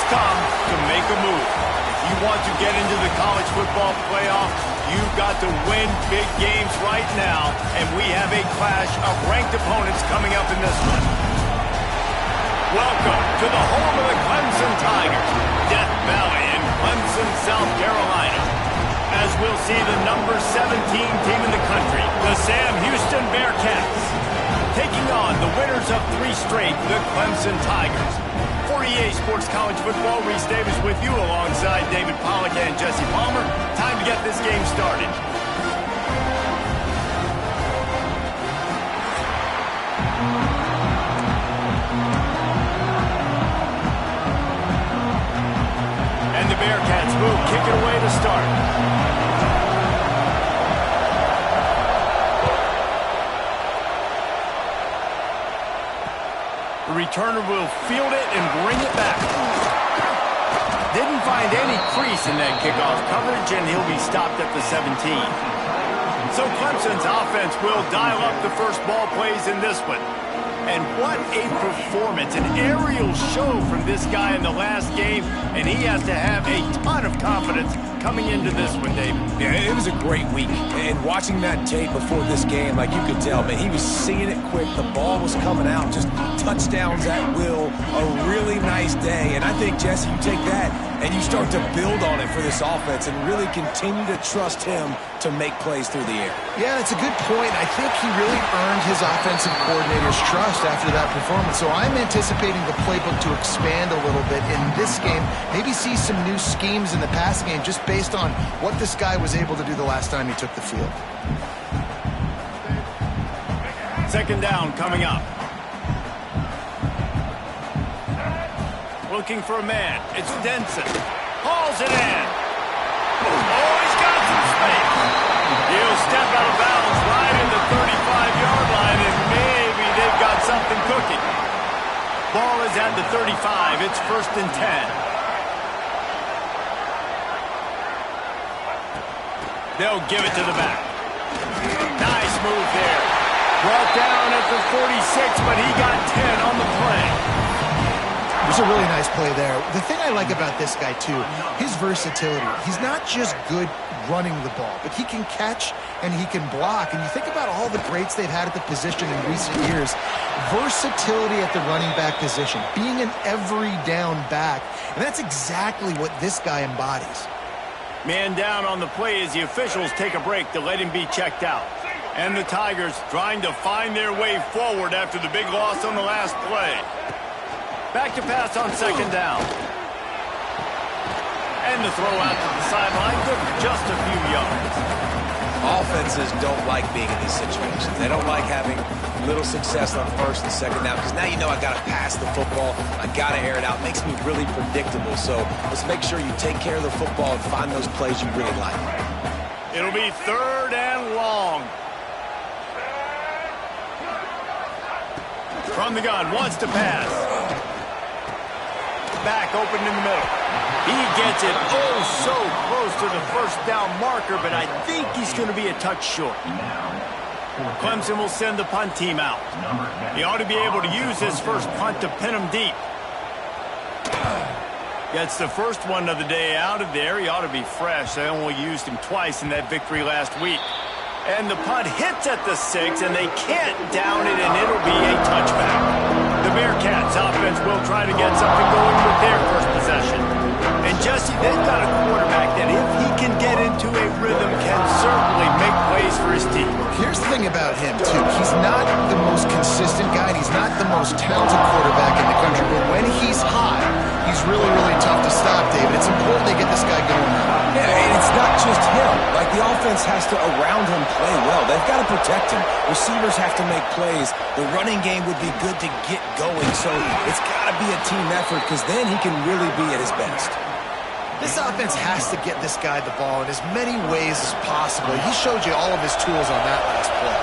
come to make a move. If you want to get into the college football playoff, you've got to win big games right now, and we have a clash of ranked opponents coming up in this one. Welcome to the home of the Clemson Tigers, Death Valley in Clemson, South Carolina. As we'll see the number 17 team in the country, the Sam Houston Bearcats, taking on the winners of 3 straight, the Clemson Tigers. For EA Sports College Football, Reese Davis with you alongside David Pollack and Jesse Palmer. Time to get this game started. And the Bearcats will kick it away to start. The returner will field it and bring it back. Didn't find any crease in that kickoff coverage, and he'll be stopped at the 17. So Clemson's offense will dial up the first ball plays in this one. And what a performance, an aerial show from this guy in the last game, and he has to have a ton of confidence coming into this one, David. Yeah, it was a great week, and watching that tape before this game, like you could tell, man, he was seeing it quick, the ball was coming out, just touchdowns at will, a really nice day, and I think, Jesse, you take that and you start to build on it for this offense and really continue to trust him to make plays through the air. Yeah, it's a good point. I think he really earned his offensive coordinator's trust after that performance. So I'm anticipating the playbook to expand a little bit in this game. Maybe see some new schemes in the pass game just based on what this guy was able to do the last time he took the field. Second down coming up. Looking for a man. It's Denson. Hauls it in. Oh, he's got some space. He'll step out of bounds right in the 35-yard line, and maybe they've got something cooking. Ball is at the 35. It's 1st and 10. They'll give it to the back. Nice move there. Brought down at the 46, but he got 10 on the play. It was a really nice play there. The thing I like about this guy, too, his versatility. He's not just good running the ball, but he can catch and he can block. And you think about all the greats they've had at the position in recent years. Versatility at the running back position, being an every down back. And that's exactly what this guy embodies. Man down on the play as the officials take a break to let him be checked out. And the Tigers trying to find their way forward after the big loss on the last play. Back to pass on second down. And the throw out to the sideline, good for just a few yards. Offenses don't like being in these situations. They don't like having little success on first and second down because now you know I got to pass the football. I got to air it out. It makes me really predictable. So let's make sure you take care of the football and find those plays you really like. It'll be 3rd and long. From the gun, wants to pass. Back open in the middle. He gets it so close to the 1st down marker, but I think he's going to be a touch short. Clemson will send the punt team out. He ought to be able to use his first punt to pin him deep. Gets the first one of the day out of there. He ought to be fresh. They only used him twice in that victory last week. And the punt hits at the 6, and they can't down it, and it'll be a touchback. The Bearcats offense will try to get something going with their first possession. And Jesse, they've got a quarterback that if he can get into a rhythm can certainly make plays for his team. Here's the thing about him, too. He's not the most consistent guy, and he's not the most talented quarterback in the country. But when he's hot, he's really, really tough to stop, David. It's important they get this guy going now. Yeah, and it's not just him. Like, the offense has to, around him, play well. They've got to protect him. Receivers have to make plays. The running game would be good to get going. So it's got to be a team effort because then he can really be at his best. This offense has to get this guy the ball in as many ways as possible. He showed you all of his tools on that last play.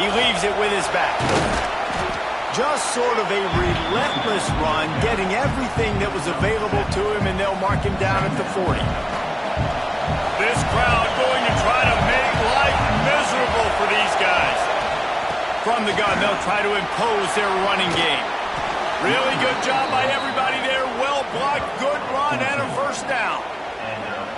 He leaves it with his back. Just sort of a relentless run, getting everything that was available to him, and they'll mark him down at the 40. This crowd going to try to make life miserable for these guys. From the gun, they'll try to impose their running game. Really good job by everybody there. Well blocked, good run, and a first down.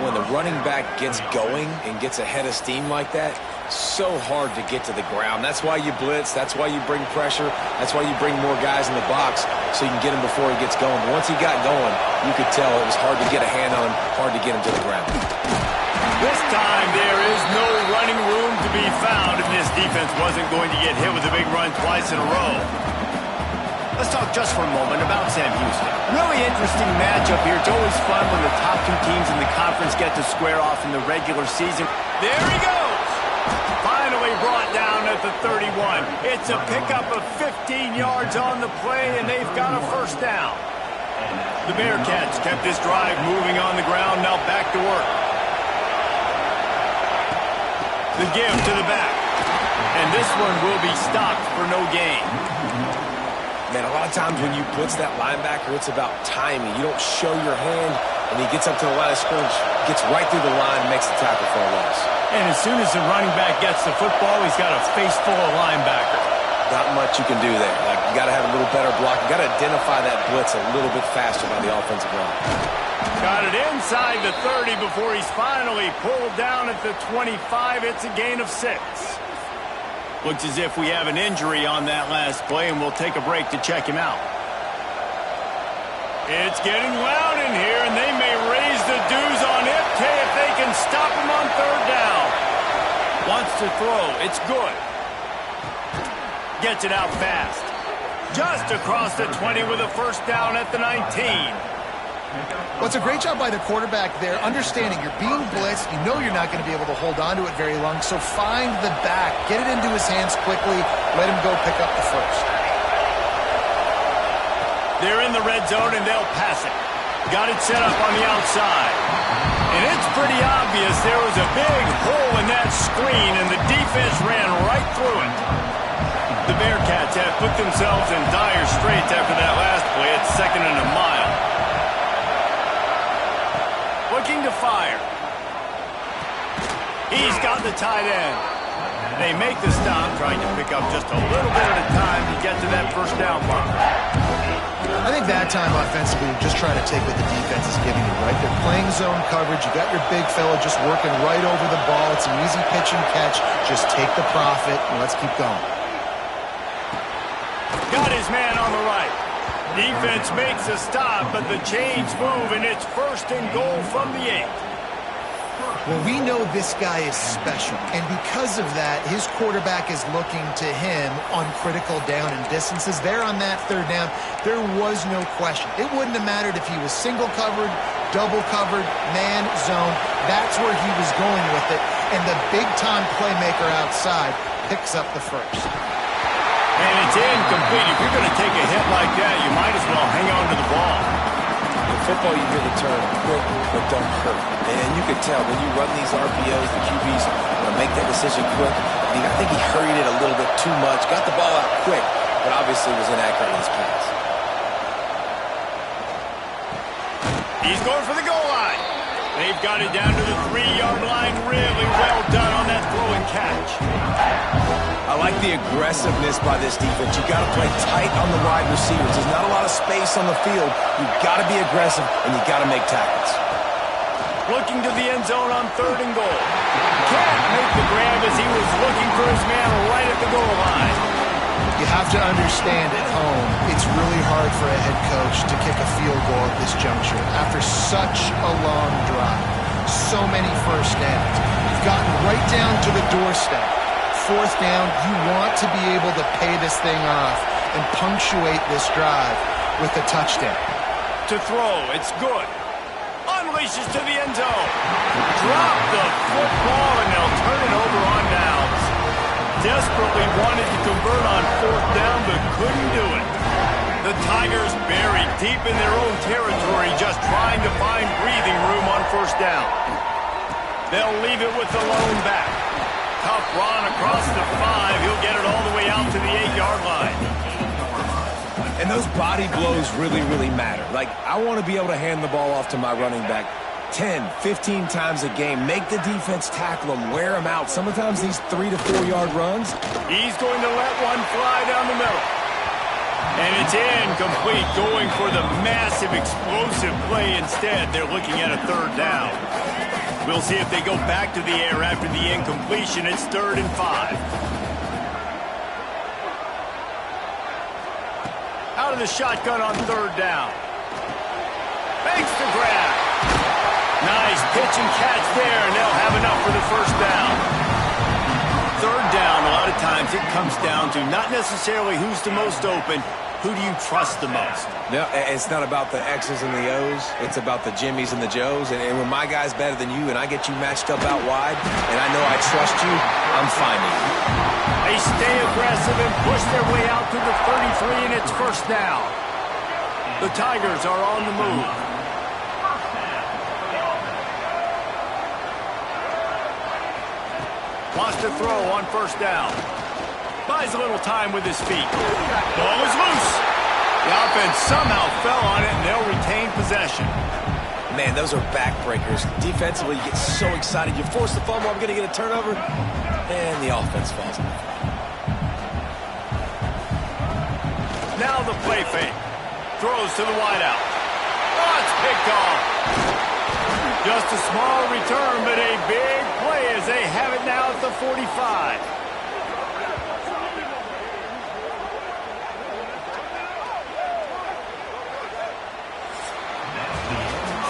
When the running back gets going and gets ahead of steam like that, so hard to get to the ground. That's why you blitz. That's why you bring pressure. That's why you bring more guys in the box so you can get him before he gets going. But once he got going, you could tell it was hard to get a hand on him, hard to get him to the ground. This time there is no running room to be found, and this defense wasn't going to get hit with a big run twice in a row. Let's talk just for a moment about Sam Houston. Really interesting matchup here. It's always fun when the top two teams in the conference get to square off in the regular season. There he goes! Finally brought down at the 31. It's a pickup of 15 yards on the play, and they've got a first down. The Bearcats kept this drive moving on the ground, now back to work. The give to the back. And this one will be stopped for no gain. Man, a lot of times when you blitz that linebacker, it's about timing. You don't show your hand, and he gets up to the line of scrimmage, gets right through the line, and makes the tackle for a loss. And as soon as the running back gets the football, he's got a face full of linebacker. Not much you can do there. Like, you got to have a little better block. You got to identify that blitz a little bit faster by the offensive line. Got it inside the 30 before he's finally pulled down at the 25. It's a gain of 6. Looks as if we have an injury on that last play, and we'll take a break to check him out. It's getting loud in here, and they may raise the dues on Ipke if they can stop him on third down. Wants to throw. It's good. Gets it out fast. Just across the 20 with a first down at the 19. Well, it's a great job by the quarterback there, understanding you're being blitzed. You know you're not going to be able to hold on to it very long, so find the back. Get it into his hands quickly. Let him go pick up the first. They're in the red zone, and they'll pass it. Got it set up on the outside. And it's pretty obvious there was a big hole in that screen, and the defense ran right through it. The Bearcats have put themselves in dire straits after that last play. It's 2nd and a mile. Looking to fire. He's got the tight end. They make the stop, trying to pick up just a little bit at a time to get to that first down mark. I think that time offensively, you're just trying to take what the defense is giving you, right? They're playing zone coverage. You got your big fella just working right over the ball. It's an easy pitch and catch. Just take the profit, and let's keep going. Got his man on the right. Defense makes a stop, but the chains move, and it's 1st and goal from the 8. Well, we know this guy is special, and because of that, his quarterback is looking to him on critical down and distances. There on that third down, there was no question. It wouldn't have mattered if he was single covered, double covered, man, zone. That's where he was going with it, and the big-time playmaker outside picks up the first. And it's incomplete. If you're going to take a hit like that, you might as well hang on to the ball. In football, you hear the term quick but don't hurt. And you can tell when you run these RPOs, the QBs want to make that decision quick. I think he hurried it a little bit too much, got the ball out quick, but obviously was inaccurate in his pass. He's going for the goal line. They've got it down to the 3-yard line. Really well done on that throw and catch. I like the aggressiveness by this defense. You got to play tight on the wide receivers. There's not a lot of space on the field. You've got to be aggressive, and you got to make tackles. Looking to the end zone on 3rd and goal. Can't make the grab as he was looking for his man right at the goal line. You have to understand at home, it's really hard for a head coach to kick a field goal at this juncture after such a long drive. So many first downs. You've gotten right down to the doorstep. 4th down, you want to be able to pay this thing off and punctuate this drive with a touchdown. To throw, it's good. Unleashes to the end zone. Drop the football, and they'll turn it over on downs. Desperately wanted to convert on 4th down, but couldn't do it. The Tigers buried deep in their own territory, just trying to find breathing room on 1st down. They'll leave it with the lone back. Tough run across the 5. He'll get it all the way out to the 8-yard line. And those body blows really, really matter. Like, I want to be able to hand the ball off to my running back 10, 15 times a game. Make the defense tackle them, wear them out. Sometimes these 3 to 4 yard runs. He's going to let one fly down the middle. And it's incomplete, going for the massive explosive play instead. They're looking at a third down. We'll see if they go back to the air after the incompletion. It's 3rd and 5. Out of the shotgun on 3rd down. Makes the grab. Nice pitch and catch there, and they'll have enough for the 1st down. 3rd down, a lot of times it comes down to not necessarily who's the most open, who do you trust the most? No, it's not about the X's and the O's. It's about the Jimmies and the Joes. And when my guy's better than you and I get you matched up out wide, and I know I trust you, I'm finding you. They stay aggressive and push their way out to the 33, and it's 1st down. The Tigers are on the move. Wants to throw on 1st down. Buys a little time with his feet. Ball is loose. The offense somehow fell on it, and they'll retain possession. Man, those are backbreakers. Defensively, you get so excited. You force the fumble, I'm going to get a turnover, and the offense falls off. Now the play fake. Throws to the wideout. Oh, it's picked off. Just a small return, but a big play as they have it now at the 45.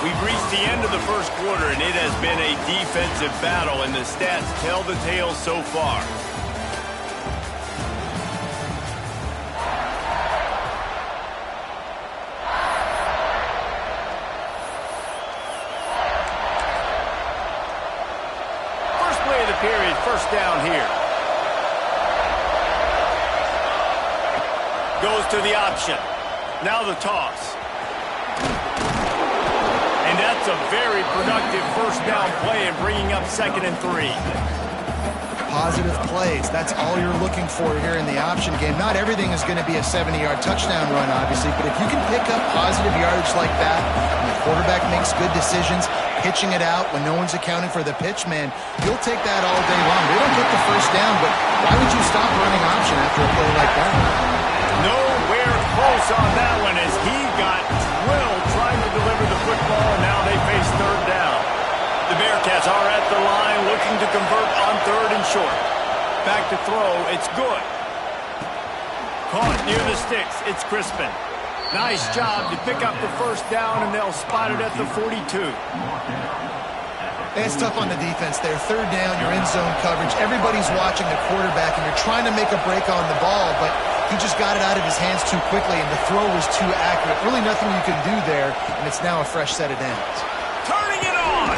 We've reached the end of the 1st quarter, and it has been a defensive battle, and the stats tell the tale so far. First play of the period, 1st down here. Goes to the option. Now the toss. And that's a very productive 1st down play and bringing up 2nd and 3. Positive plays. That's all you're looking for here in the option game. Not everything is going to be a 70-yard touchdown run, obviously, but if you can pick up positive yardage like that, and the quarterback makes good decisions, pitching it out when no one's accounting for the pitch, man, you'll take that all day long. They don't get the 1st down, but why would you stop running option after a play like that? Nowhere close on that one as he got drilled trying to deliver the football, and now they face 3rd down. The Bearcats are at the line looking to convert on 3rd and short. Back to throw, it's good. Caught near the sticks, it's Crispin. Nice job to pick up the 1st down, and they'll spot it at the 42. It's tough on the defense there. 3rd down, you're in zone coverage. Everybody's watching the quarterback, and you're trying to make a break on the ball, but he just got it out of his hands too quickly, and the throw was too accurate. Really nothing you can do there, and it's now a fresh set of downs. Turning it on!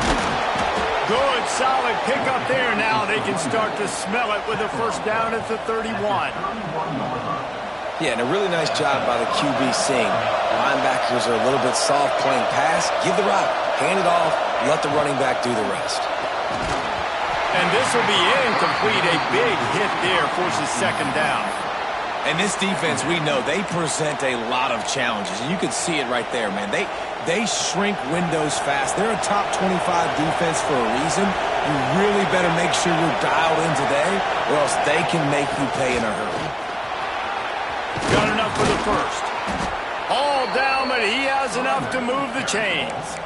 Good, solid pickup there. Now they can start to smell it with a 1st down at the 31. Yeah, and a really nice job by the QB seeing. Linebackers are a little bit soft playing pass. Give the route, hand it off, let the running back do the rest. And this will be incomplete. A big hit there forces 2nd down. And this defense, we know, they present a lot of challenges. And you can see it right there, man. They shrink windows fast. They're a top 25 defense for a reason. You really better make sure you're dialed in today, or else they can make you pay in a hurry. Got enough for the 1st. All down, but he has enough to move the chains.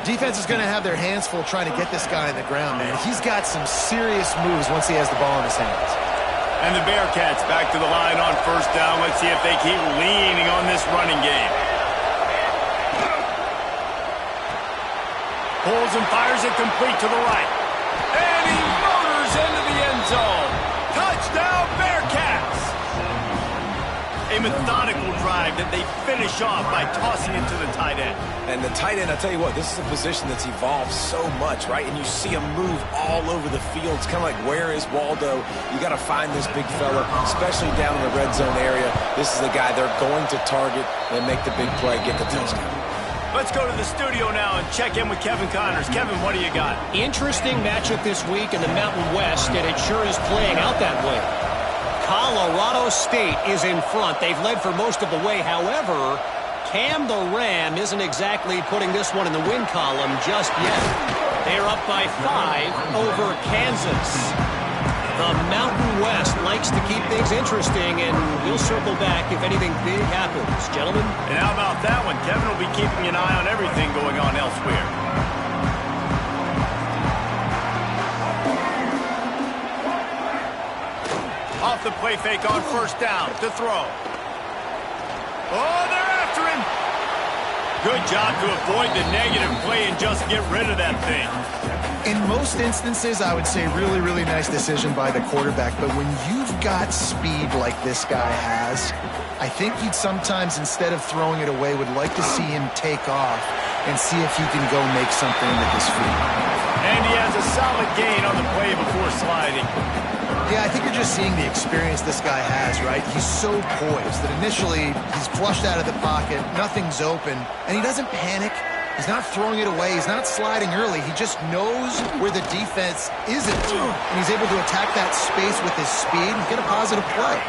Defense is going to have their hands full trying to get this guy on the ground, man. He's got some serious moves once he has the ball in his hands. And the Bearcats back to the line on 1st down. Let's see if they keep leaning on this running game. Pulls and fires it complete to the right. And he motors into the end zone. Touchdown, Bearcats! A methodical drive that they finish off by tossing it to the tight end. And the tight end, I'll tell you what, this is a position that's evolved so much, right? And you see him move all over the field. It's kind of like, where is Waldo? You got to find this big fella, especially down in the red zone area. This is the guy they're going to target and make the big play, get the touchdown. Let's go to the studio now and check in with Kevin Connors. Kevin, what do you got? Interesting matchup this week in the Mountain West, and it sure is playing out that way. Colorado State is in front. They've led for most of the way. However, Cam the Ram isn't exactly putting this one in the win column just yet. They're up by 5 over Kansas. The Mountain West likes to keep things interesting, and we'll circle back if anything big happens. Gentlemen? And how about that one? Kevin will be keeping an eye on everything going on elsewhere. Off the play fake on first down to throw. Oh, they're after him. Good job to avoid the negative play and just get rid of that thing. In most instances, I would say really, really nice decision by the quarterback. But when you've got speed like this guy has, I think you'd sometimes, instead of throwing it away, would like to see him take off and see if he can go make something with his feet. And he has a solid gain on the play before sliding. Yeah, I think you're just seeing the experience this guy has, right? He's so poised that initially he's flushed out of the pocket, nothing's open, and he doesn't panic. He's not throwing it away. He's not sliding early. He just knows where the defense isn't, and he's able to attack that space with his speed and get a positive play.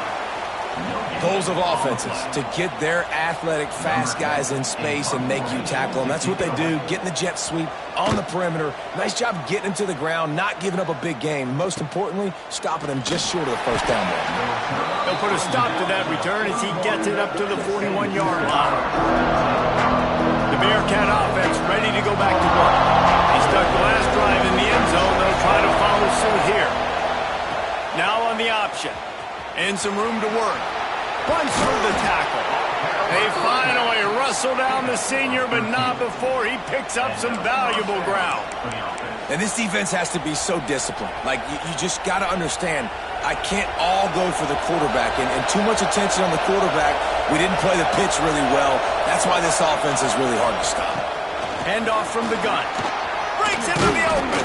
Goals of offenses, to get their athletic, fast guys in space and make you tackle them. That's what they do, getting the jet sweep on the perimeter. Nice job getting them to the ground, not giving up a big game. Most importantly, stopping them just short of the first down ball. They'll put a stop to that return as he gets it up to the 41-yard line. The Bearcat offense ready to go back to work. They stuck the last drive in the end zone. They'll try to follow suit here. Now on the option. And some room to work. Punch through the tackle. They finally wrestle down the senior, but not before he picks up some valuable ground. And this defense has to be so disciplined. Like, you just got to understand, I can't all go for the quarterback. And too much attention on the quarterback. We didn't play the pitch really well. That's why this offense is really hard to stop. Hand off from the gun. Breaks into the open.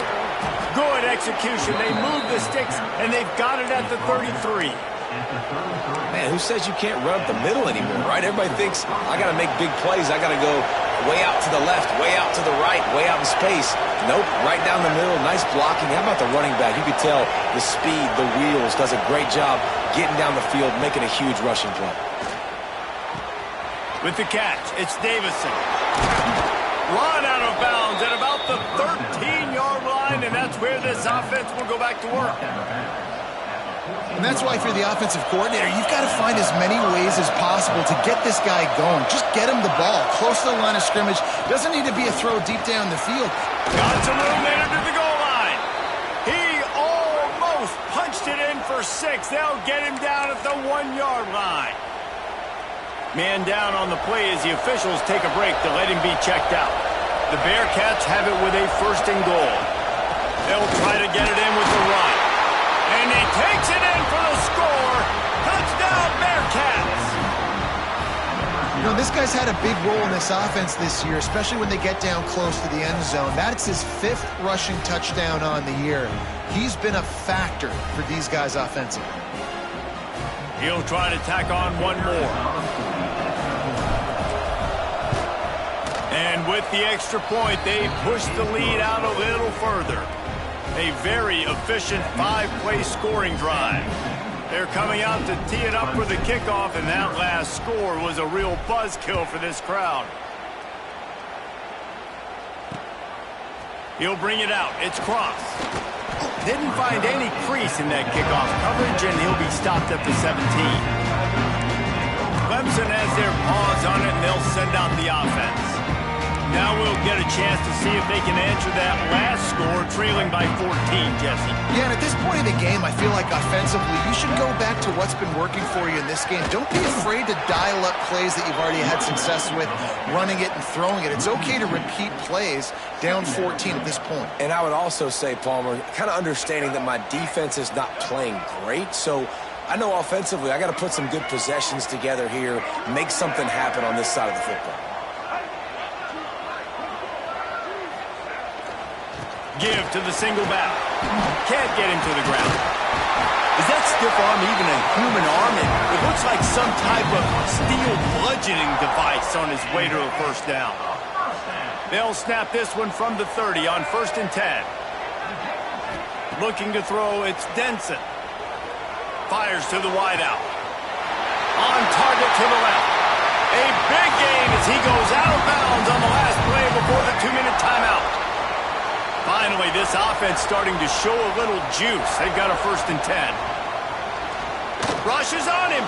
Good execution. They move the sticks, and they've got it at the 33. Man, who says you can't run up the middle anymore, right? Everybody thinks, I got to make big plays. I got to go way out to the left, way out to the right, way out in space. Nope, right down the middle. Nice blocking. How about the running back? You could tell the speed, the wheels, does a great job getting down the field, making a huge rushing play. With the catch, it's Davison. Run out of bounds at about the 13-yard line, and that's where this offense will go back to work. And that's why, if you're the offensive coordinator, you've got to find as many ways as possible to get this guy going. Just get him the ball close to the line of scrimmage. Doesn't need to be a throw deep down the field. Got some room there to the goal line. He almost punched it in for 6. They'll get him down at the 1-yard line. Man down on the play as the officials take a break to let him be checked out. The Bearcats have it with a 1st and goal. They'll try to get it in with the run. And he takes it in for the score. Touchdown, Bearcats! You know, this guy's had a big role in this offense this year, especially when they get down close to the end zone. That's his 5th rushing touchdown on the year. He's been a factor for these guys offensively. He'll try to tack on one more. And with the extra point, they push the lead out a little further. A very efficient 5-play scoring drive. They're coming out to tee it up for the kickoff, and that last score was a real buzzkill for this crowd. He'll bring it out. It's Cross. Didn't find any crease in that kickoff coverage, and he'll be stopped at the 17. Clemson has their paws on it, and they'll send out the offense. Now we'll get a chance to see if they can answer that last score, trailing by 14, Jesse. Yeah, and at this point in the game, I feel like offensively, you should go back to what's been working for you in this game. Don't be afraid to dial up plays that you've already had success with, running it and throwing it. It's okay to repeat plays down 14 at this point. And I would also say, Palmer, kind of understanding that my defense is not playing great, so I know offensively I got to put some good possessions together here, make something happen on this side of the football. Give to the single back. Can't get him to the ground. Is that stiff arm even a human arm? It looks like some type of steel bludgeoning device on his way to a 1st down. They'll snap this one from the 30 on 1st and 10. Looking to throw, it's Denson. Fires to the wideout. On target to the left. A big gain as he goes out of bounds on the last play before the 2-minute timeout. Finally, this offense starting to show a little juice. They've got a 1st and 10. Rushes on him.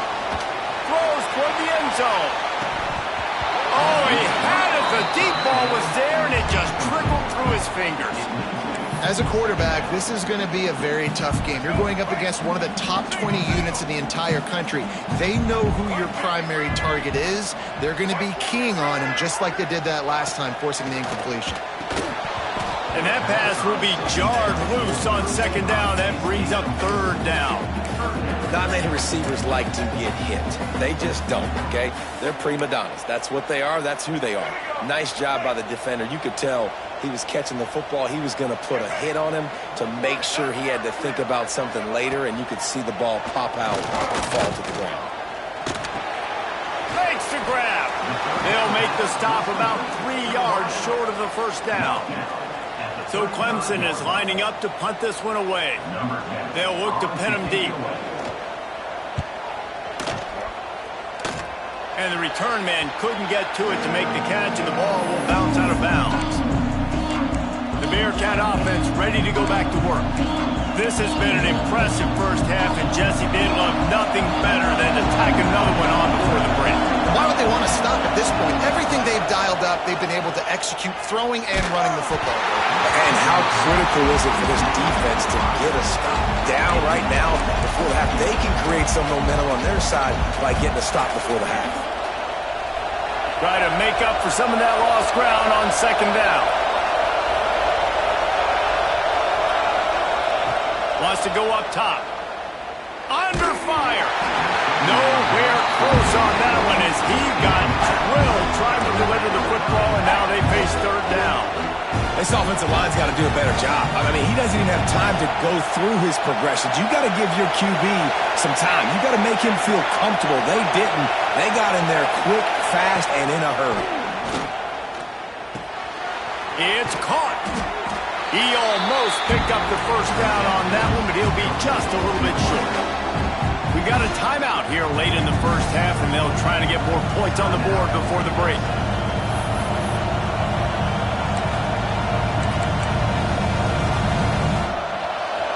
Throws toward the end zone. Oh, he had it. The deep ball was there, and it just trickled through his fingers. As a quarterback, this is going to be a very tough game. You're going up against one of the top 20 units in the entire country. They know who your primary target is. They're going to be keying on him just like they did that last time, forcing the incompletion. And that pass will be jarred loose on 2nd down. That brings up 3rd down. Not many receivers like to get hit. They just don't, okay? They're prima donnas. That's what they are. That's who they are. Nice job by the defender. You could tell he was catching the football. He was going to put a hit on him to make sure he had to think about something later, and you could see the ball pop out and fall to the ground. Makes the grab. They'll make the stop about 3 yards short of the 1st down. So Clemson is lining up to punt this one away. They'll look to pin him deep. And the return man couldn't get to it to make the catch, and the ball will bounce out of bounds. The Bearcat offense ready to go back to work. This has been an impressive 1st half, and Jesse, they'd love nothing better than to tack another one on before the break. Why would they want to stop at this point? Everything they've dialed up, they've been able to execute throwing and running the football. And how critical is it for this defense to get a stop down right now before the half? They can create some momentum on their side by getting a stop before the half. Try to make up for some of that lost ground on 2nd down. Wants to go up top. Under fire. Nowhere close on that one as he got drilled trying to deliver the football, and now they face 3rd down. This offensive line's got to do a better job. I mean, he doesn't even have time to go through his progressions. You got to give your QB some time. You got to make him feel comfortable. They didn't. They got in there quick, fast, and in a hurry. It's caught. He almost picked up the 1st down on that one, but he'll be just a little bit short. We got a timeout here late in the 1st half, and they'll try to get more points on the board before the break.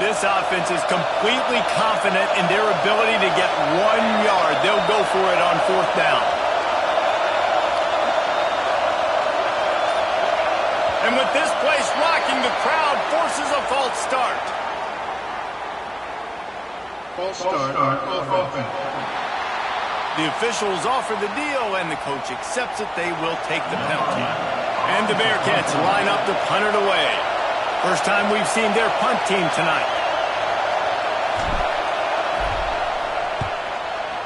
This offense is completely confident in their ability to get 1 yard. They'll go for it on 4th down. And with this place rocking, the crowd forces a false start. False start off offense. The officials offer the deal, and the coach accepts it. They will take the penalty. And the Bearcats line up to punt it away. First time we've seen their punt team tonight.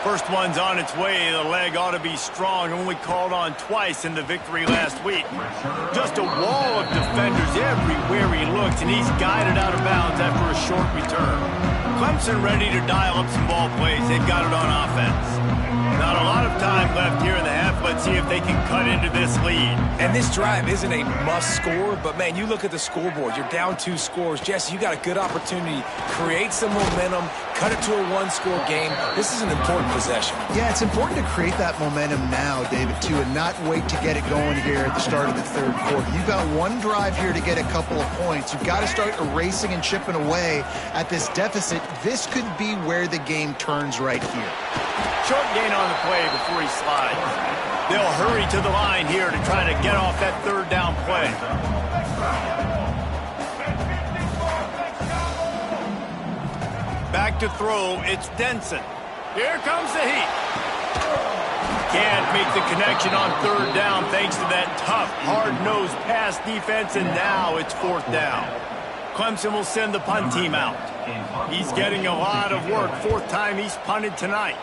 First one's on its way. The leg ought to be strong. Only called on twice in the victory last week. Just a wall of defenders everywhere he looks, and he's guided out of bounds after a short return. Clemson ready to dial up some ball plays. They've got it on offense. Not a lot of time left here in the half. Let's see if they can cut into this lead. And this drive isn't a must score, but man, you look at the scoreboard. You're down 2 scores. Jesse, you got a good opportunity. Create some momentum. Cut it to a 1-score game. This is an important possession. Yeah, it's important to create that momentum now, David, too, and not wait to get it going here at the start of the 3rd quarter. You've got one drive here to get a couple of points. You've got to start erasing and chipping away at this deficit. This could be where the game turns right here. Short gain on the play before he slides. They'll hurry to the line here to try to get off that 3rd down play. Back to throw, it's Denson. Here comes the heat. Can't make the connection on 3rd down thanks to that tough, hard-nosed pass defense, and now it's 4th down. Clemson will send the punt team out. He's getting a lot of work. 4th time he's punted tonight.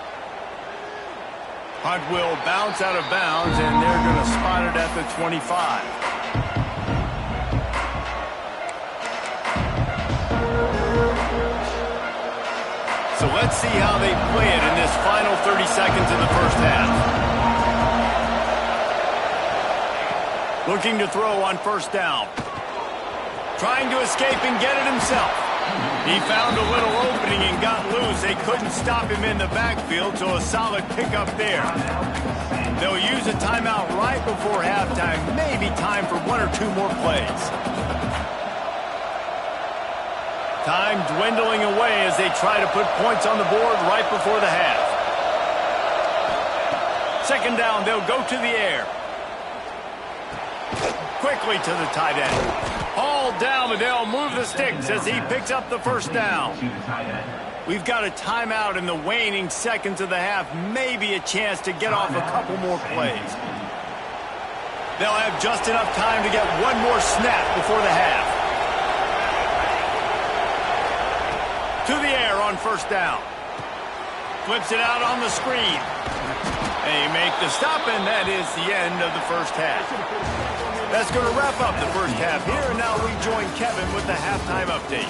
Punt will bounce out of bounds, and they're going to spot it at the 25. So let's see how they play it in this final 30 seconds in the 1st half. Looking to throw on 1st down. Trying to escape and get it himself. He found a little opening and got loose. They couldn't stop him in the backfield, so a solid pickup there. They'll use a timeout right before halftime. Maybe time for one or two more plays. Time dwindling away as they try to put points on the board right before the half. Second down, they'll go to the air. Quickly to the tight end. All down, but they'll move the sticks as he picks up the first down. We've got a timeout in the waning seconds of the half. Maybe a chance to get off a couple more plays. They'll have just enough time to get one more snap before the half. To the air on first down. Flips it out on the screen. They make the stop, and that is the end of the first half. That's going to wrap up the first half here, and now we join Kevin with the halftime update.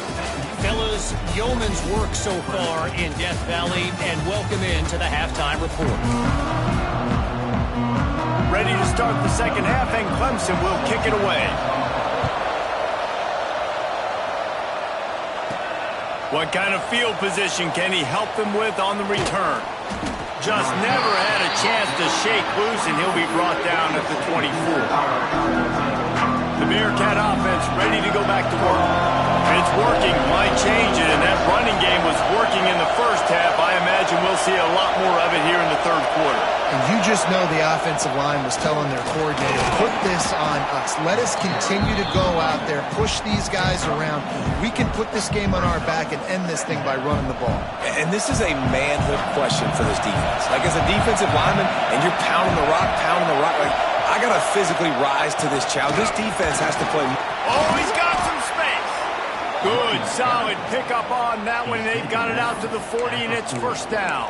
Fellas, yeoman's work so far in Death Valley, and welcome into the halftime report. Ready to start the second half, and Clemson will kick it away. What kind of field position can he help them with on the return? Just never had a chance to shake loose, and he'll be brought down at the 24. The Bearcat offense ready to go back to work. It's working, might change it, and that running game was working in the first half. I imagine we'll see a lot more of it here in the third quarter. And you just know the offensive line was telling their coordinator, put this on us. Let us continue to go out there, push these guys around. We can put this game on our back and end this thing by running the ball. And this is a manhood question for this defense. Like, as a defensive lineman, and you're pounding the rock, like, I got to physically rise to this challenge. This defense has to play. Oh, he's got some space. Good, solid pickup on that one. They've got it out to the 40, and it's first down.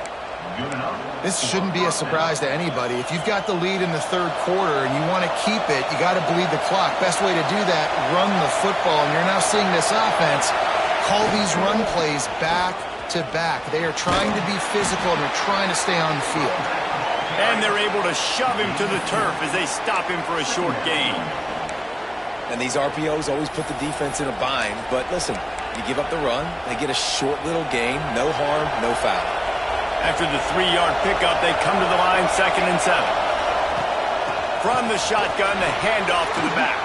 This shouldn't be a surprise to anybody. If you've got the lead in the third quarter and you want to keep it, you got to bleed the clock. Best way to do that, run the football. And you're now seeing this offense call these run plays back to back. They are trying to be physical, and they're trying to stay on the field. And they're able to shove him to the turf as they stop him for a short gain. And these RPOs always put the defense in a bind. But listen, you give up the run, they get a short little gain, no harm, no foul. After the 3-yard pickup, they come to the line, 2nd and 7. From the shotgun, the handoff to the back.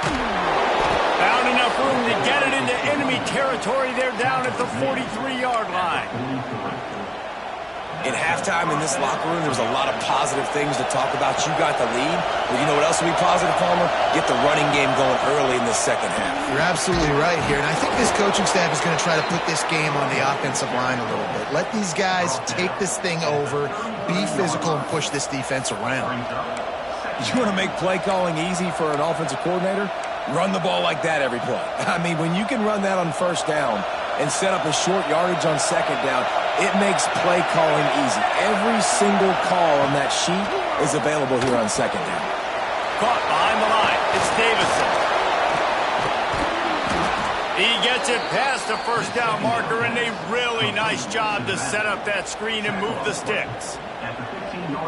Found enough room to get it into enemy territory. They're down at the 43-yard line. In halftime in this locker room, there was a lot of positive things to talk about. You got the lead. Well, you know what else will be positive, Palmer? Get the running game going early in the second half. You're absolutely right here. And I think this coaching staff is going to try to put this game on the offensive line a little bit. Let these guys take this thing over, be physical, and push this defense around. You want to make play calling easy for an offensive coordinator? Run the ball like that every play. I mean, when you can run that on first down and set up a short yardage on second down, it makes play calling easy. Every single call on that sheet is available here on second down. Caught behind the line. It's Davison. He gets it past the first down marker, and a really nice job to set up that screen and move the sticks.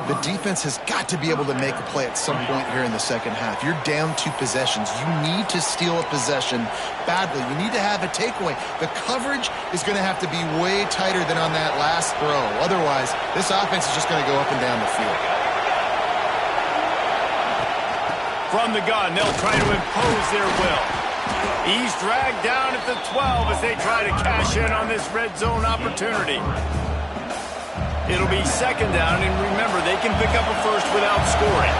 The defense has got to be able to make a play at some point here in the second half. You're down 2 possessions. You need to steal a possession badly. You need to have a takeaway. The coverage is going to have to be way tighter than on that last throw. Otherwise, this offense is just going to go up and down the field. From the gun, they'll try to impose their will. He's dragged down at the 12 as they try to cash in on this red zone opportunity. It'll be second down, and remember, they can pick up a first without scoring.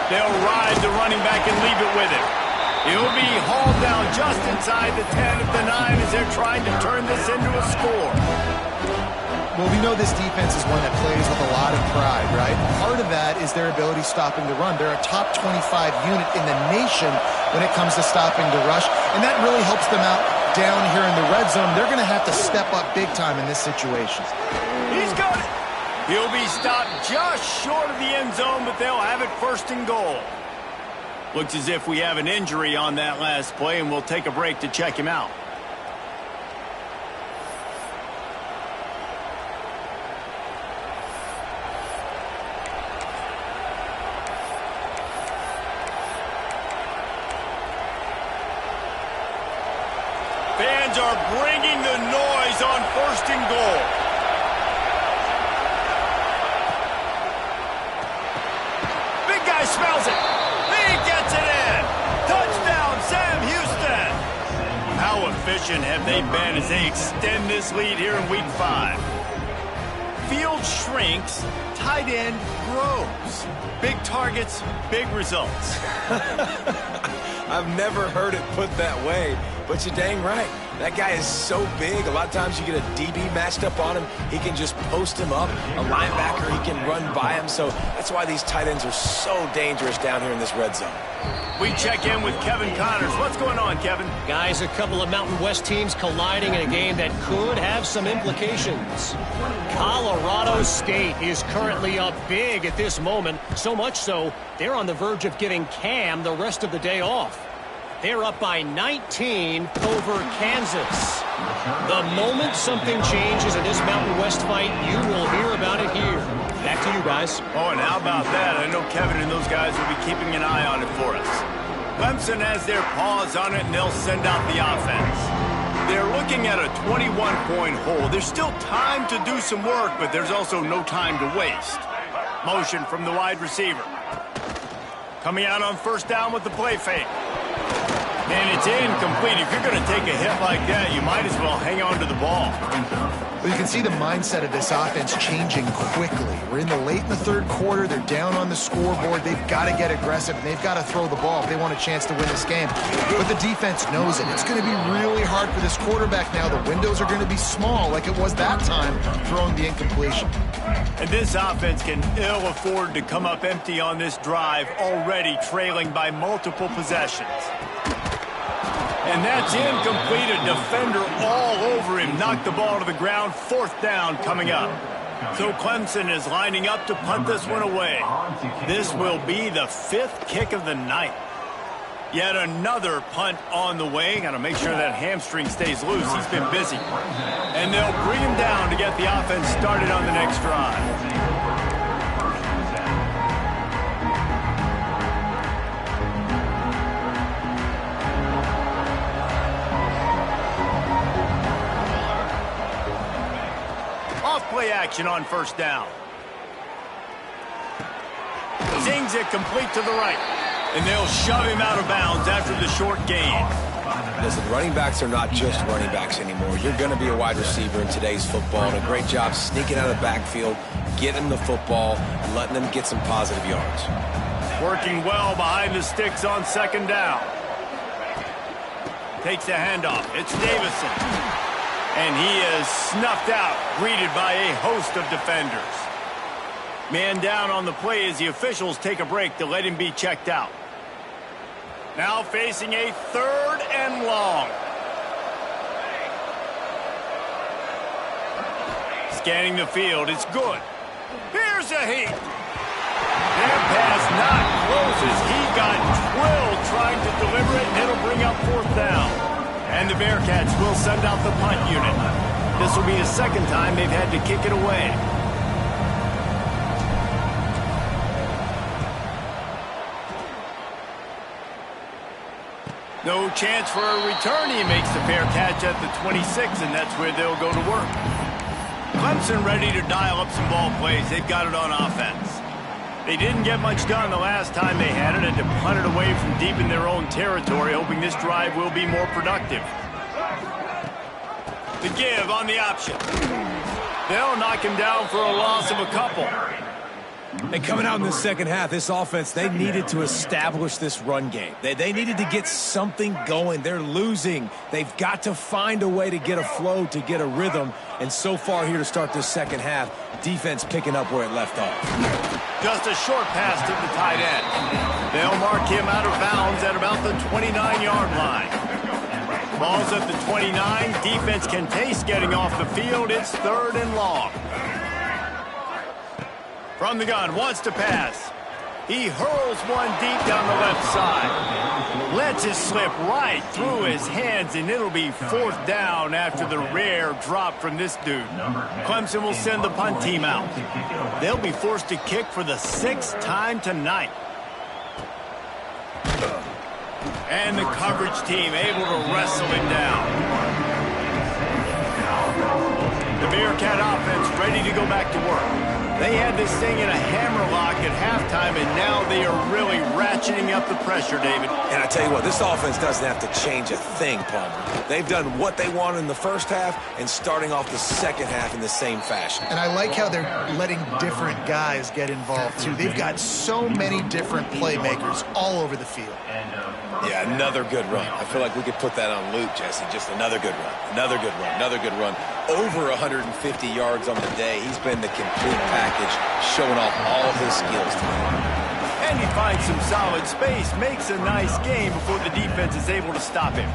They'll ride the running back and leave it with him. He'll be hauled down just inside the 10 at the 9 as they're trying to turn this into a score. Well, we know this defense is one that plays with a lot of pride, right? Part of that is their ability stopping the run. They're a top 25 unit in the nation when it comes to stopping the rush, and that really helps them out down here in the red zone. They're going to have to step up big time in this situation. He's got it. He'll be stopped just short of the end zone, but they'll have it first and goal. Looks as if we have an injury on that last play, and we'll take a break to check him out. Lions are bringing the noise on 1st and goal. Big guy smells it. He gets it in. Touchdown, Sam Houston. How efficient have they been as they extend this lead here in Week 5? Field shrinks, tight end grows. Big targets, big results. I've never heard it put that way, but you're dang right. That guy is so big. A lot of times you get a DB matched up on him. He can just post him up. A linebacker, he can run by him. So that's why these tight ends are so dangerous down here in this red zone. We check in with Kevin Connors. What's going on, Kevin? Guys, a couple of Mountain West teams colliding in a game that could have some implications. Colorado State is currently up big at this moment, so much so they're on the verge of giving Cam the rest of the day off. They're up by 19 over Kansas. The moment something changes in this Mountain West fight, you will hear about it here. Back to you guys. Oh, and how about that? I know Kevin and those guys will be keeping an eye on it for us. Clemson has their paws on it, and they'll send out the offense. They're looking at a 21-point hole. There's still time to do some work, but there's also no time to waste. Motion from the wide receiver. Coming out on 1st down with the play fake. And it's incomplete. If you're going to take a hit like that, you might as well hang on to the ball. Well, you can see the mindset of this offense changing quickly. We're in the late in the 3rd quarter. They're down on the scoreboard. They've got to get aggressive, and they've got to throw the ball if they want a chance to win this game. But the defense knows it. It's going to be really hard for this quarterback now. The windows are going to be small like it was that time throwing the incompletion. And this offense can ill afford to come up empty on this drive, already trailing by multiple possessions. And that's incomplete. A defender all over him. Knocked the ball to the ground. 4th down coming up. So Clemson is lining up to punt this one away. This will be the 5th kick of the night. Yet another punt on the way. Got to make sure that hamstring stays loose. He's been busy. And they'll bring him down to get the offense started on the next drive. Play action on 1st down. Zings it complete to the right. And they'll shove him out of bounds after the short gain. Listen, running backs are not just running backs anymore. You're going to be a wide receiver in today's football. And a great job sneaking out of the backfield, getting the football, and letting them get some positive yards. Working well behind the sticks on 2nd down. Takes the handoff. It's Davison. And he is snuffed out, greeted by a host of defenders. Man down on the play as the officials take a break to let him be checked out. Now facing a 3rd and long. Scanning the field, it's good. Here's a heat. Their pass not close as he got twilled trying to deliver it, and it'll bring up 4th down. And the Bearcats will send out the punt unit. This will be the 2nd time they've had to kick it away. No chance for a return. He makes the fair catch at the 26, and that's where they'll go to work. Clemson ready to dial up some ball plays. They've got it on offense. They didn't get much done the last time they had it, and to punt it away from deep in their own territory, hoping this drive will be more productive. The give on the option. They'll knock him down for a loss of a couple. And coming out in the 2nd half, this offense, they needed to establish this run game. They needed to get something going. They're losing. They've got to find a way to get a flow, to get a rhythm. And so far here to start this 2nd half, defense picking up where it left off. Just a short pass to the tight end. They'll mark him out of bounds at about the 29-yard line. Ball's at the 29. Defense can taste getting off the field. It's 3rd and long. From the gun, wants to pass. He hurls one deep down the left side. Lets it slip right through his hands, and it'll be 4th down after the rare drop from this dude. Clemson will send the punt team out. They'll be forced to kick for the 6th time tonight. And the coverage team able to wrestle him down. Bearcat offense ready to go back to work. They had this thing in a hammerlock at halftime, and now they are really ratcheting up the pressure, David. And I tell you what, this offense doesn't have to change a thing, Palmer. They've done what they wanted in the first half and starting off the second half in the same fashion. And I like how they're letting different guys get involved, too. They've got so many different playmakers all over the field. Yeah, another good run. I feel like we could put that on loop, Jesse. Just another good run, another good run, another good run. Over 150 yards on the day. He's been the complete package, showing off all his skills today. And he finds some solid space, makes a nice game before the defense is able to stop him.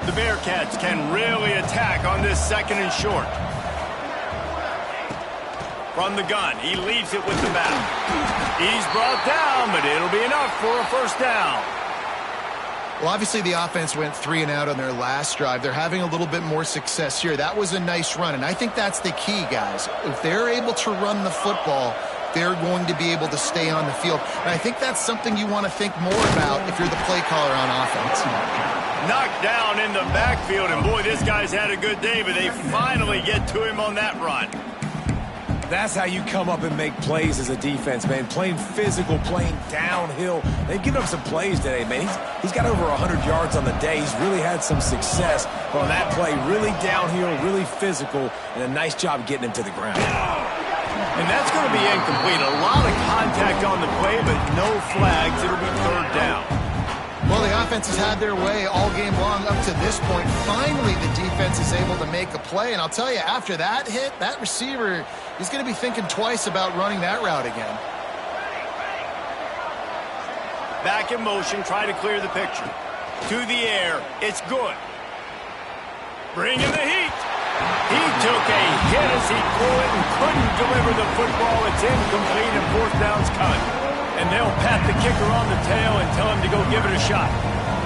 The Bearcats can really attack on this second and short. From the gun, he leaves it with the back. He's brought down, but it'll be enough for a first down. Well, obviously the offense went 3 and out on their last drive. They're having a little bit more success here. That was a nice run, and I think that's the key, guys. If they're able to run the football, they're going to be able to stay on the field. And I think that's something you want to think more about if you're the play caller on offense. Knocked down in the backfield, and boy, this guy's had a good day, but they finally get to him on that run. That's how you come up and make plays as a defense, man. Playing physical, playing downhill. They've given up some plays today, man. He's got over 100 yards on the day. He's really had some success on that play. Really downhill, really physical, and a nice job getting him to the ground. And that's going to be incomplete. A lot of contact on the play, but no flags. It'll be third down. Well, the offense has had their way all game long up to this point. Finally, the defense is able to make a play. And I'll tell you, after that hit, that receiver is going to be thinking twice about running that route again. Back in motion, try to clear the picture. To the air, it's good. Bring in the heat. He took a hit as he threw it and couldn't deliver the football. It's incomplete and fourth down's coming. And they'll pat the kicker on the tail and tell him to go give it a shot.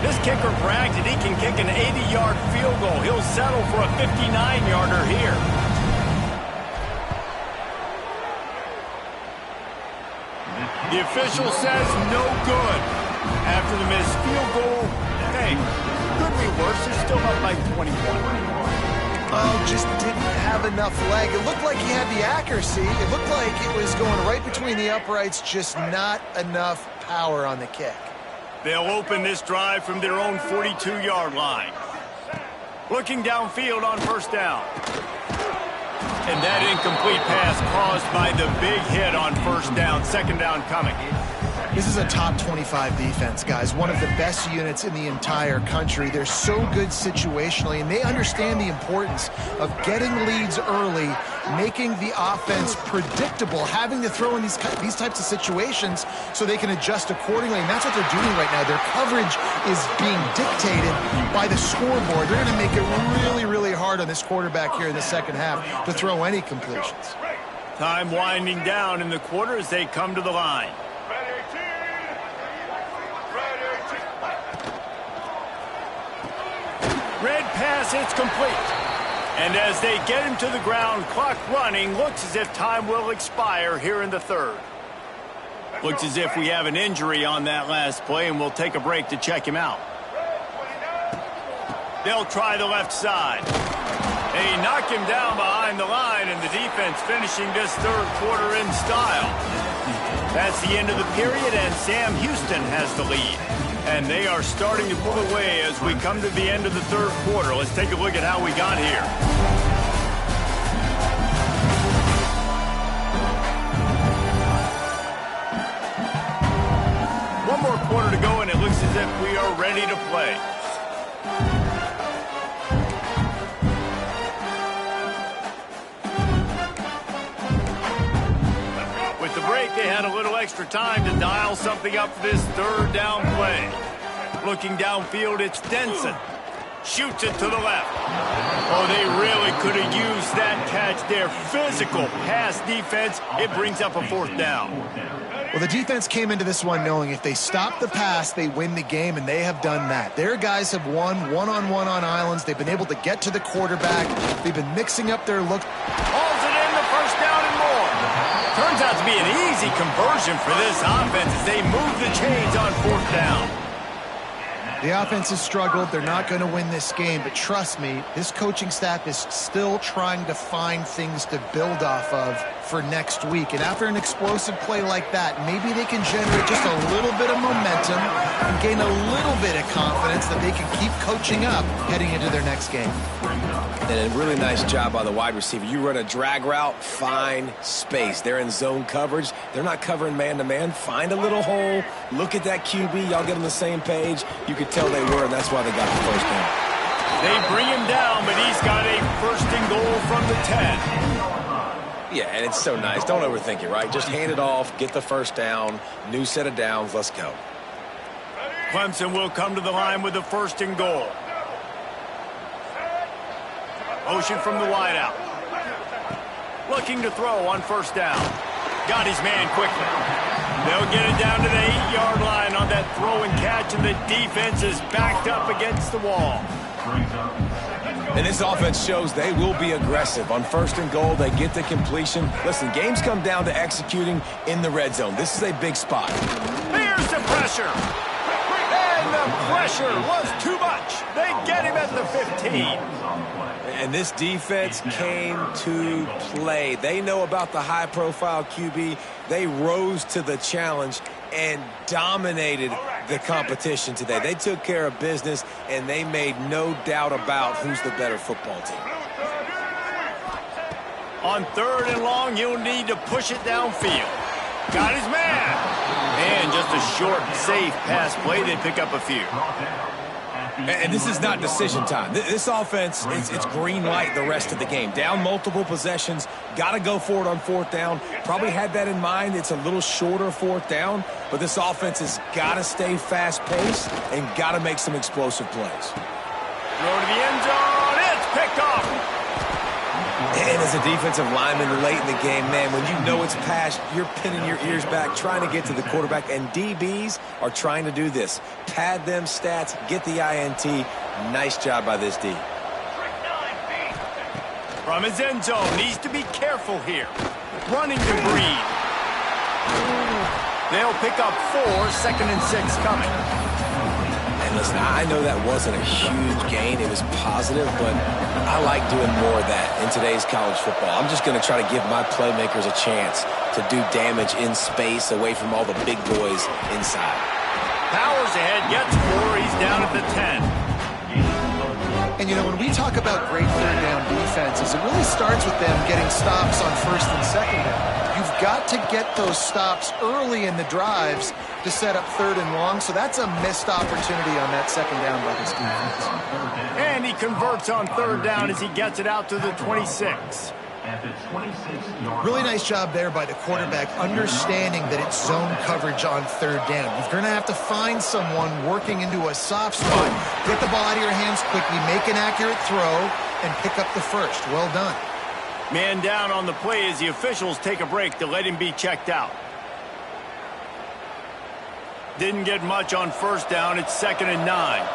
This kicker bragged that he can kick an 80-yard field goal. He'll settle for a 59-yarder here. The official says no good. After the missed field goal, hey, could be worse. They're still up by 21. Oh, just didn't have enough leg. It looked like he had the accuracy. It looked like it was going right between the uprights, just not enough power on the kick. They'll open this drive from their own 42-yard line. Looking downfield on first down. And that incomplete pass caused by the big hit on first down. Second down coming. This is a top 25 defense, guys. One of the best units in the entire country. They're so good situationally, and they understand the importance of getting leads early, making the offense predictable, having to throw in these types of situations so they can adjust accordingly. And that's what they're doing right now. Their coverage is being dictated by the scoreboard. They're going to make it really, really hard on this quarterback here in the second half to throw any completions. Time winding down in the quarter as they come to the line. Red pass, it's complete. And as they get him to the ground, clock running, looks as if time will expire here in the third. Looks as if we have an injury on that last play, and we'll take a break to check him out. They'll try the left side. They knock him down behind the line, and the defense finishing this third quarter in style. That's the end of the period, and Sam Houston has the lead. And they are starting to pull away as we come to the end of the third quarter. Let's take a look at how we got here. One more quarter to go, and it looks as if we are ready to play. With the break, they had a little extra time to dial something up for this third down play. Looking downfield, it's Denson. Shoots it to the left. Oh, they really could have used that catch there. Physical pass defense. It brings up a fourth down. Well, the defense came into this one knowing if they stop the pass, they win the game, and they have done that. Their guys have won one-on-one on islands. They've been able to get to the quarterback. They've been mixing up their look. Hauls it in, the first down and more. Turns out to be an easy conversion for this offense as they move the chains on fourth down. The offense has struggled. They're not going to win this game, but trust me, this coaching staff is still trying to find things to build off of for next week. And after an explosive play like that, maybe they can generate just a little bit of momentum and gain a little bit of confidence that they can keep coaching up heading into their next game. And a really nice job by the wide receiver. You run a drag route, find space. They're in zone coverage. They're not covering man-to-man. Find a little hole. Look at that QB. Y'all get on the same page. You could tell they were, and that's why they got the first down. They bring him down, but he's got a first and goal from the 10. Yeah, and it's so nice. Don't overthink it, right? Just hand it off, get the first down, new set of downs, let's go. Clemson will come to the line with the first and goal. Motion from the wideout. Looking to throw on first down. Got his man quickly. They'll get it down to the 8-yard line on that throw and catch, and the defense is backed up against the wall. And this offense shows they will be aggressive. On first and goal, they get the completion. Listen, games come down to executing in the red zone. This is a big spot. Here's the pressure. And the pressure was too much. They get him at the 15. And this defense came to play. They know about the high-profile QB. They rose to the challenge and dominated the competition today. They took care of business, and they made no doubt about who's the better football team. On third and long, you'll need to push it downfield. Got his man. And just a short, safe pass play. They pick up a few. And this is not decision time. This offense, it's green light the rest of the game. Down multiple possessions, got to go for it on fourth down. Probably had that in mind. It's a little shorter fourth down, but this offense has got to stay fast-paced and got to make some explosive plays. Throw to the end zone. It's picked off. And as a defensive lineman late in the game, man, when you know it's past, you're pinning your ears back, trying to get to the quarterback, and DBs are trying to do this. Pad them stats, get the INT. Nice job by this D. From his end zone, needs to be careful here. Running to breathe. They'll pick up 4, second and 6 coming. And listen, I know that wasn't a huge gain. It was positive, but I like doing more of that in today's college football. I'm just going to try to give my playmakers a chance to do damage in space away from all the big boys inside. Powers ahead, gets 4. He's down at the 10. And, you know, when we talk about great third down defenses, it really starts with them getting stops on first and second down. You've got to get those stops early in the drives to set up third and long, so that's a missed opportunity on that second down by this defense. And he converts on third down as he gets it out to the 26. Really nice job there by the quarterback, understanding that it's zone coverage on third down. You're going to have to find someone working into a soft spot, get the ball out of your hands quickly, make an accurate throw, and pick up the first. Well done. Man down on the play as the officials take a break to let him be checked out. Didn't get much on first down. It's second and 9.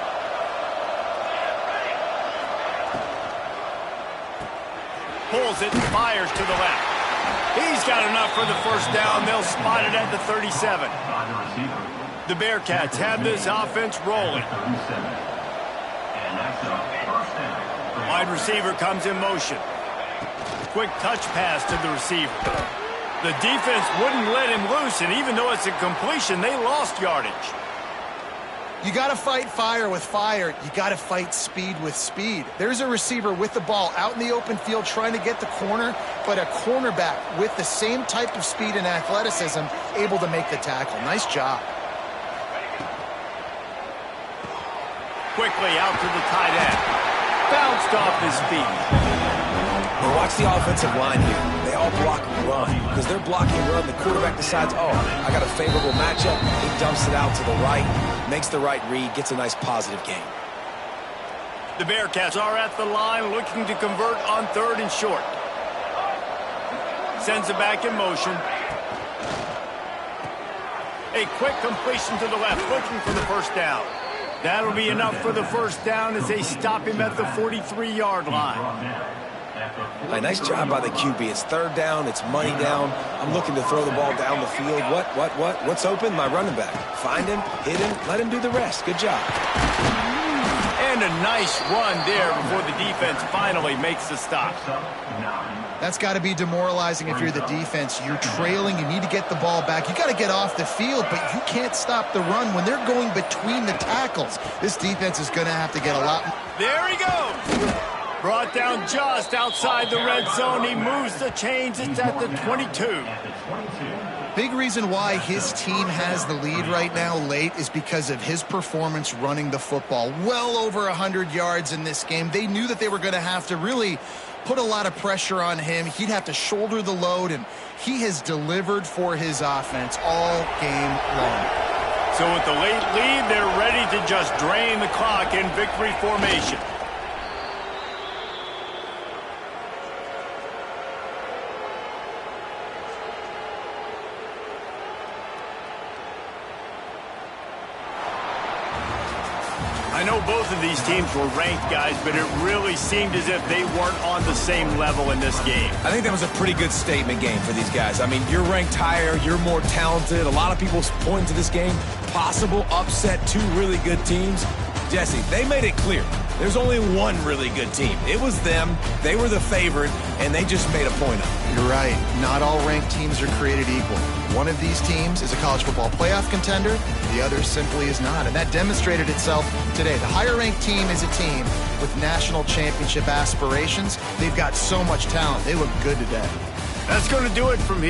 Pulls it and fires to the left. He's got enough for the first down. They'll spot it at the 37. The Bearcats have this offense rolling. Wide receiver comes in motion. Quick touch pass to the receiver. The defense wouldn't let him loose, and even though it's a completion, they lost yardage. You got to fight fire with fire. You got to fight speed with speed. There's a receiver with the ball out in the open field trying to get the corner, but a cornerback with the same type of speed and athleticism able to make the tackle. Nice job. Quickly out to the tight end. Bounced off his feet. Well, watch the offensive line here. They all block run. Because they're blocking run, the quarterback decides, oh, I got a favorable matchup. He dumps it out to the right, makes the right read, gets a nice positive gain. The Bearcats are at the line looking to convert on third and short. Sends it back in motion. A quick completion to the left, looking for the first down. That'll be enough for the first down as they stop him at the 43-yard line. All right, nice job by the QB. It's third down. It's money down. I'm looking to throw the ball down the field. What's open? My running back. Find him, hit him, let him do the rest. Good job. And a nice run there before the defense finally makes the stop. That's got to be demoralizing if you're the defense. You're trailing. You need to get the ball back. You got to get off the field, but you can't stop the run when they're going between the tackles. This defense is going to have to get a lot. There he goes. Brought down just outside the red zone. He moves the chains. It's at the 22. Big reason why his team has the lead right now late is because of his performance running the football. Well over 100 yards in this game. They knew that they were going to have to really put a lot of pressure on him. He'd have to shoulder the load, and he has delivered for his offense all game long. So with the late lead, they're ready to just drain the clock in victory formation. I know both of these teams were ranked, guys, but it really seemed as if they weren't on the same level in this game. I think that was a pretty good statement game for these guys. I mean, you're ranked higher, you're more talented. A lot of people point to this game, possible upset, two really good teams. Jesse, they made it clear. There's only one really good team. It was them. They were the favorite, and they just made a point of it. You're right. Not all ranked teams are created equal. One of these teams is a college football playoff contender. The other simply is not, and that demonstrated itself today. The higher-ranked team is a team with national championship aspirations. They've got so much talent. They look good today. That's going to do it from here.